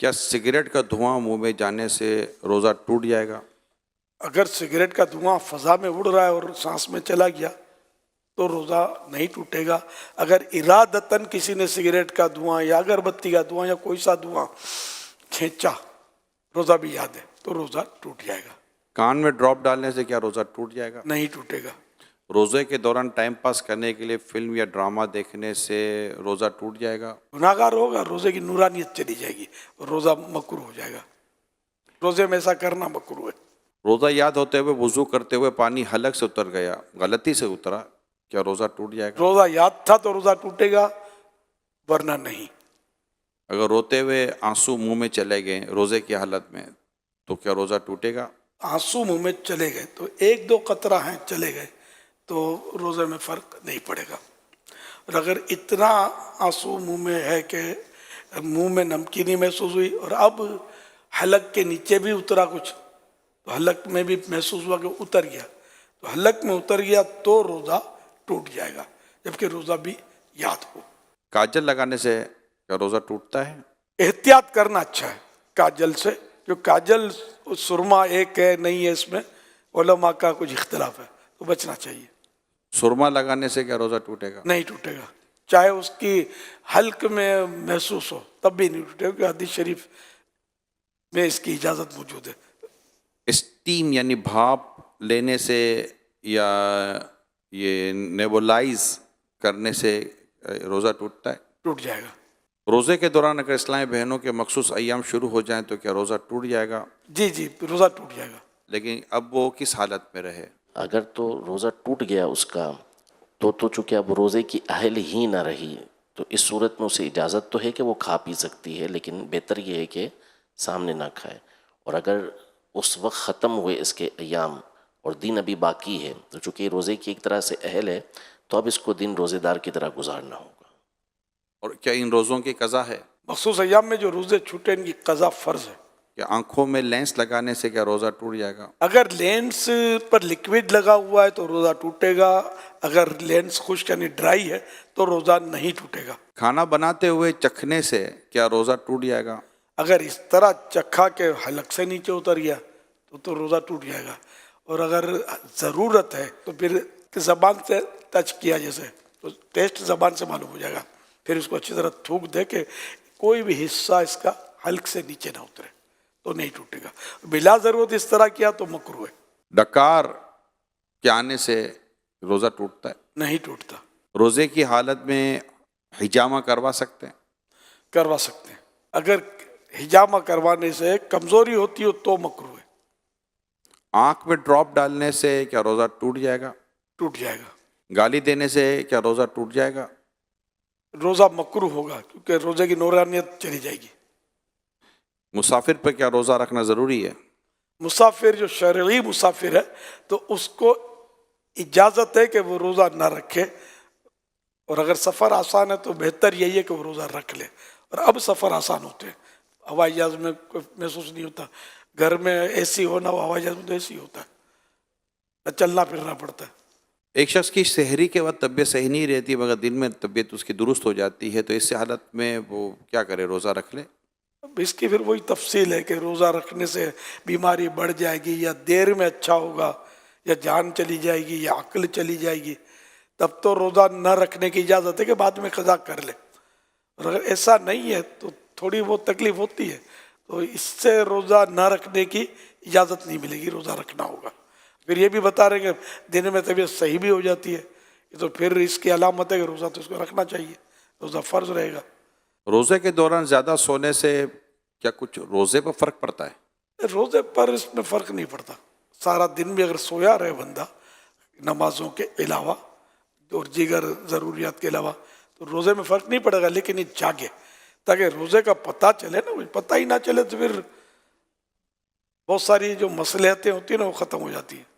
کیا سگریٹ کا دھواں منہ میں جانے سے روزہ ٹوٹ جائے گا؟ اگر سگریٹ کا دھواں فضا میں اڑ رہا ہے اور سانس میں چلا گیا تو روزہ نہیں ٹوٹے گا۔ اگر ارادتاً کسی نے سگریٹ کا دھواں یا اگربتی کا دھواں یا کوئی سا دھواں کھینچا، روزہ بھی یاد ہے، تو روزہ ٹوٹ جائے گا۔ کان میں ڈراپ ڈالنے سے کیا روزہ ٹوٹ جائے گا؟ نہیں ٹوٹے گا۔ روزے کے دوران ٹائم پاس کرنے کے لیے فلم یا ڈرامہ دیکھنے سے روزہ ٹوٹ جائے گا؟ گناہ گار ہوگا، روزے کی نورانیت چلی جائے گی، روزہ مکروہ ہو جائے گا۔ روزے میں ایسا کرنا مکروہ ہے۔ روزہ یاد ہوتے ہوئے وضو کرتے ہوئے پانی حلق سے اتر گیا، غلطی سے اترا، کیا روزہ ٹوٹ جائے گا؟ روزہ یاد تھا تو روزہ ٹوٹے گا، ورنہ نہیں۔ اگر روتے ہوئے آنسو منہ میں چلے گئے روزے کی حالت میں تو کیا روزہ ٹوٹے گا؟ آنسو منہ میں چلے گئے تو ایک دو قطرہ ہیں چلے گئے تو روزے میں فرق نہیں پڑے گا۔ اور اگر اتنا آنسو منہ میں ہے کہ منہ میں نمکینی محسوس ہوئی اور اب حلق کے نیچے بھی اترا کچھ، تو حلق میں بھی محسوس ہوا کہ اتر گیا، تو حلق میں اتر گیا تو روزہ ٹوٹ جائے گا، جبکہ روزہ بھی یاد ہو۔ کاجل لگانے سے کیا روزہ ٹوٹتا ہے؟ احتیاط کرنا اچھا ہے کاجل سے، جو کاجل سرما ایک ہے نہیں ہے، اس میں علماء کا کچھ اختلاف ہے، تو بچنا چاہیے۔ سرما لگانے سے کیا روزہ ٹوٹے گا؟ نہیں ٹوٹے گا، چاہے اس کی حلق میں محسوس ہو تب بھی نہیں ٹوٹے گا، حدیث شریف میں اس کی اجازت موجود ہے۔ اسٹیم یعنی بھاپ لینے سے یا یہ نیبولائز کرنے سے روزہ ٹوٹتا ہے؟ ٹوٹ جائے گا۔ روزے کے دوران اگر اسلامی بہنوں کے مخصوص ایام شروع ہو جائیں تو کیا روزہ ٹوٹ جائے گا؟ جی جی، روزہ ٹوٹ جائے گا۔ لیکن اب وہ کس حالت میں رہے؟ اگر تو روزہ ٹوٹ گیا اس کا تو چونکہ اب روزے کی اہل ہی نہ رہی، تو اس صورت میں اسے اجازت تو ہے کہ وہ کھا پی سکتی ہے، لیکن بہتر یہ ہے کہ سامنے نہ کھائے۔ اور اگر اس وقت ختم ہوئے اس کے ایام اور دن ابھی باقی ہے تو چونکہ روزے کی ایک طرح سے اہل ہے، تو اب اس کو دن روزے دار کی طرح گزارنا ہوگا۔ اور کیا ان روزوں کی قضا ہے؟ مخصوص ایام میں جو روزے چھوٹے ان کی قضا فرض ہے۔ کیا آنکھوں میں لینس لگانے سے کیا روزہ ٹوٹ جائے گا؟ اگر لینس پر لکوڈ لگا ہوا ہے تو روزہ ٹوٹے گا، اگر لینس خشک یعنی ڈرائی ہے تو روزہ نہیں ٹوٹے گا۔ کھانا بناتے ہوئے چکھنے سے کیا روزہ ٹوٹ جائے گا؟ اگر اس طرح چکھا کے حلق سے نیچے اتر گیا تو روزہ ٹوٹ جائے گا، اور اگر ضرورت ہے تو پھر زبان سے ٹچ کیا جیسے تو ٹیسٹ زبان سے معلوم ہو جائے گا، پھر اس کو اچھی طرح تھوک دے کہ کوئی بھی حصہ اس کا حلق سے نیچے نہ اترے تو نہیں ٹوٹے گا۔ بلا ضرورت اس طرح کیا تو مکروہ ہے۔ ڈکار کے آنے سے روزہ ٹوٹتا ہے؟ نہیں ٹوٹتا۔ روزے کی حالت میں حجامہ کروا سکتے ہیں؟ کروا سکتے ہیں، اگر حجامہ کروانے سے کمزوری ہوتی ہو تو مکروہ ہے۔ آنکھ میں ڈراپ ڈالنے سے کیا روزہ ٹوٹ جائے گا؟ ٹوٹ جائے گا۔ گالی دینے سے کیا روزہ ٹوٹ جائے گا؟ روزہ مکروہ ہوگا کیونکہ روزے کی نورانیت چلی جائے گی۔ مسافر پر کیا روزہ رکھنا ضروری ہے؟ مسافر جو شرعی مسافر ہے تو اس کو اجازت ہے کہ وہ روزہ نہ رکھے، اور اگر سفر آسان ہے تو بہتر یہی ہے کہ وہ روزہ رکھ لے۔ اور اب سفر آسان ہوتے ہیں، ہوائی جہاز میں کوئی محسوس نہیں ہوتا، گھر میں اے سی ہونا ہو، ہوائی جہاز میں تو اے سی ہوتا ہے، نہ چلنا پھرنا پڑتا ہے۔ ایک شخص کی سحری کے وقت طبیعت صحیح نہیں رہتی مگر دن میں طبیعت اس کی درست ہو جاتی ہے، تو اس حالت میں وہ کیا کرے؟ روزہ رکھ لے؟ اب اس کی پھر وہی تفصیل ہے کہ روزہ رکھنے سے بیماری بڑھ جائے گی یا دیر میں اچھا ہوگا یا جان چلی جائے گی یا عقل چلی جائے گی، تب تو روزہ نہ رکھنے کی اجازت ہے کہ بعد میں قضا کر لے۔ اور اگر ایسا نہیں ہے تو تھوڑی بہت تکلیف ہوتی ہے تو اس سے روزہ نہ رکھنے کی اجازت نہیں ملے گی، روزہ رکھنا ہوگا۔ پھر یہ بھی بتا رہے کہ دن میں طبیعت صحیح بھی ہو جاتی ہے، تو پھر اس کی علامت ہے کہ روزہ تو اس کو رکھنا چاہیے، روزہ فرض رہے گا۔ روزے کے دوران زیادہ سونے سے کیا کچھ روزے پر فرق پڑتا ہے؟ روزے پر اس میں فرق نہیں پڑتا، سارا دن بھی اگر سویا رہے بندہ نمازوں کے علاوہ اور دیگر ضروریات کے علاوہ تو روزے میں فرق نہیں پڑے گا، لیکن یہ جاگے تاکہ روزے کا پتہ چلے نا، پتہ ہی نہ چلے تو پھر بہت ساری جو مصلحتیں ہوتی ہیں نا وہ ختم ہو جاتی ہیں۔